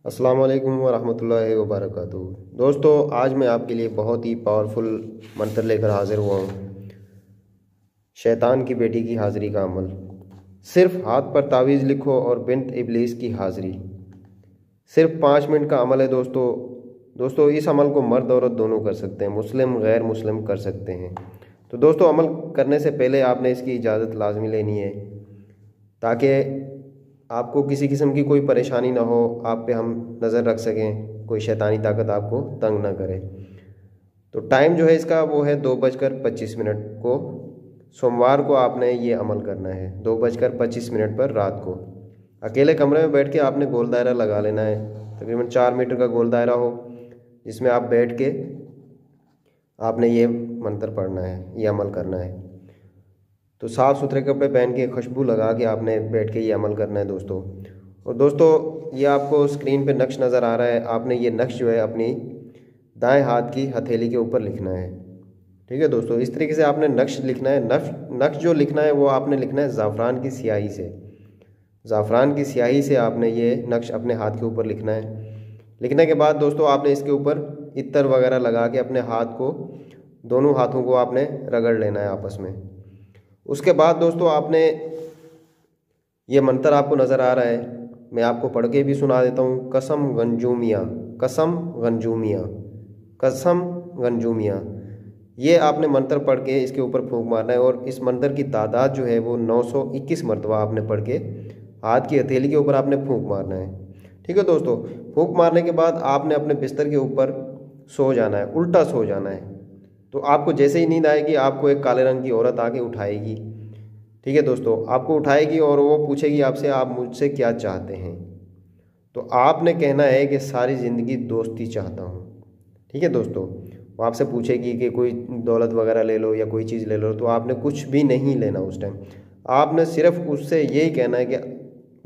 अस्सलाम वालेकुम वरहमतुल्लाहि वबरकातुहू। दोस्तों, आज मैं आपके लिए बहुत ही पावरफुल मंत्र लेकर हाजिर हुआ हूँ। शैतान की बेटी की हाज़िरी का अमल। सिर्फ हाथ पर तावीज़ लिखो और बिन्त इब्लीस की हाज़िरी। सिर्फ 5 मिनट का अमल है दोस्तों, इस अमल को मर्द औरत दोनों कर सकते हैं, मुस्लिम गैर मुस्लिम कर सकते हैं। तो दोस्तों, अमल करने से पहले आपने इसकी इजाज़त लाजमी लेनी है ताकि आपको किसी किस्म की कोई परेशानी ना हो, आप पे हम नज़र रख सकें, कोई शैतानी ताकत आपको तंग ना करे। तो टाइम जो है इसका वो है 2:25 को। सोमवार को आपने ये अमल करना है 2:25 पर रात को। अकेले कमरे में बैठ के आपने गोल दायरा लगा लेना है, तकरीबन 4 मीटर का गोल दायरा हो, जिसमें आप बैठ के आपने ये मंत्र पढ़ना है, ये अमल करना है। तो साफ़ सुथरे कपड़े पहन के खुशबू लगा के आपने बैठ के ये अमल करना है दोस्तों। और दोस्तों, ये आपको स्क्रीन पे नक्श नज़र आ रहा है, आपने ये नक्श जो है अपनी दाएं हाथ की हथेली के ऊपर लिखना है। ठीक है दोस्तों, इस तरीके से आपने नक्श लिखना है। नक्श जो लिखना है वो आपने लिखना है ज़ाफ़रान की स्याही से। ज़ाफ़रान की स्याही से आपने ये नक्श अपने हाथ के ऊपर लिखना है। लिखने के बाद दोस्तों, आपने इसके ऊपर इत्र वगैरह लगा के अपने हाथ को, दोनों हाथों को आपने रगड़ लेना है आपस में। उसके बाद दोस्तों, आपने ये मंत्र आपको नज़र आ रहा है, मैं आपको पढ़ के भी सुना देता हूँ। कसम गंजूमिया, कसम गंजूमिया, कसम गंजूमिया। ये आपने मंत्र पढ़ के इसके ऊपर फूंक मारना है। और इस मंत्र की तादाद जो है वो 921 मरतबा आपने पढ़ के हाथ की हथेली के ऊपर आपने फूंक मारना है। ठीक है दोस्तों, फूंक मारने के बाद आपने अपने बिस्तर के ऊपर सो जाना है, उल्टा सो जाना है। तो आपको जैसे ही नींद आएगी, आपको एक काले रंग की औरत आके उठाएगी। ठीक है दोस्तों, आपको उठाएगी और वो पूछेगी आपसे, आप मुझसे क्या चाहते हैं। तो आपने कहना है कि सारी ज़िंदगी दोस्ती चाहता हूँ। ठीक है दोस्तों, वो आपसे पूछेगी कि कोई दौलत वगैरह ले लो या कोई चीज़ ले लो, तो आपने कुछ भी नहीं लेना उस टाइम। आपने सिर्फ उससे यही कहना है कि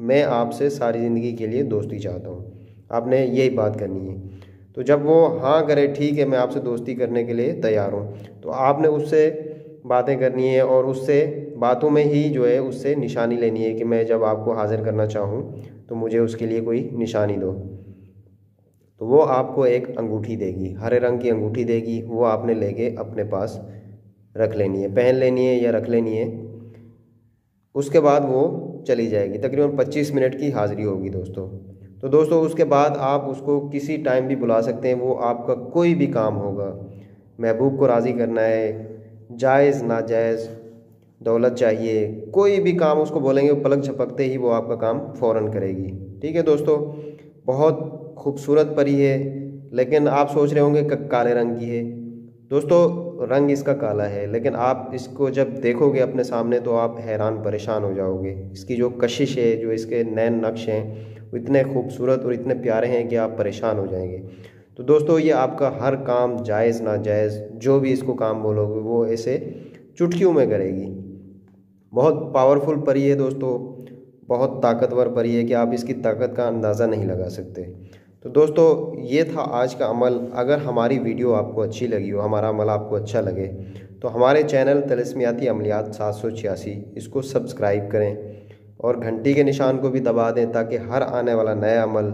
मैं आपसे सारी ज़िंदगी के लिए दोस्ती चाहता हूँ। आपने यही बात करनी है। तो जब वो हाँ करे, ठीक है मैं आपसे दोस्ती करने के लिए तैयार हूँ, तो आपने उससे बातें करनी है और उससे बातों में ही जो है उससे निशानी लेनी है कि मैं जब आपको हाजिर करना चाहूँ तो मुझे उसके लिए कोई निशानी दो। तो वो आपको एक अंगूठी देगी, हरे रंग की अंगूठी देगी, वो आपने लेके अपने पास रख लेनी है, पहन लेनी है या रख लेनी है। उसके बाद वो चली जाएगी, तकरीबन 25 मिनट की हाज़िरी होगी दोस्तों। तो दोस्तों, उसके बाद आप उसको किसी टाइम भी बुला सकते हैं, वो आपका कोई भी काम होगा। महबूब को राज़ी करना है, जायज़ नाजायज़, दौलत चाहिए, कोई भी काम उसको बोलेंगे, पलक झपकते ही वो आपका काम फ़ौरन करेगी। ठीक है दोस्तों, बहुत खूबसूरत परी है, लेकिन आप सोच रहे होंगे काले रंग की है। दोस्तों, रंग इसका काला है, लेकिन आप इसको जब देखोगे अपने सामने तो आप हैरान परेशान हो जाओगे। इसकी जो कशिश है, जो इसके नैन नक्श हैं, वो इतने खूबसूरत और इतने प्यारे हैं कि आप परेशान हो जाएंगे। तो दोस्तों, ये आपका हर काम जायज़ नाजायज़ जो भी इसको काम बोलोगे वो ऐसे चुटकियों में करेगी। बहुत पावरफुल परी है दोस्तों, बहुत ताकतवर परी है कि आप इसकी ताकत का अंदाज़ा नहीं लगा सकते। तो दोस्तों, ये था आज का अमल। अगर हमारी वीडियो आपको अच्छी लगी हो, हमारा अमल आपको अच्छा लगे, तो हमारे चैनल तिलिस्मियाती अमलियात 786 इसको सब्सक्राइब करें और घंटी के निशान को भी दबा दें ताकि हर आने वाला नया अमल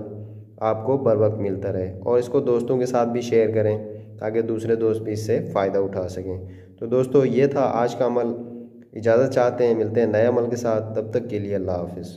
आपको बर वक्त मिलता रहे। और इसको दोस्तों के साथ भी शेयर करें ताकि दूसरे दोस्त भी इससे फ़ायदा उठा सकें। तो दोस्तों, ये था आज का अमल। इजाज़त चाहते हैं, मिलते हैं नए अमल के साथ, तब तक के लिए अल्लाह हाफ़िज़।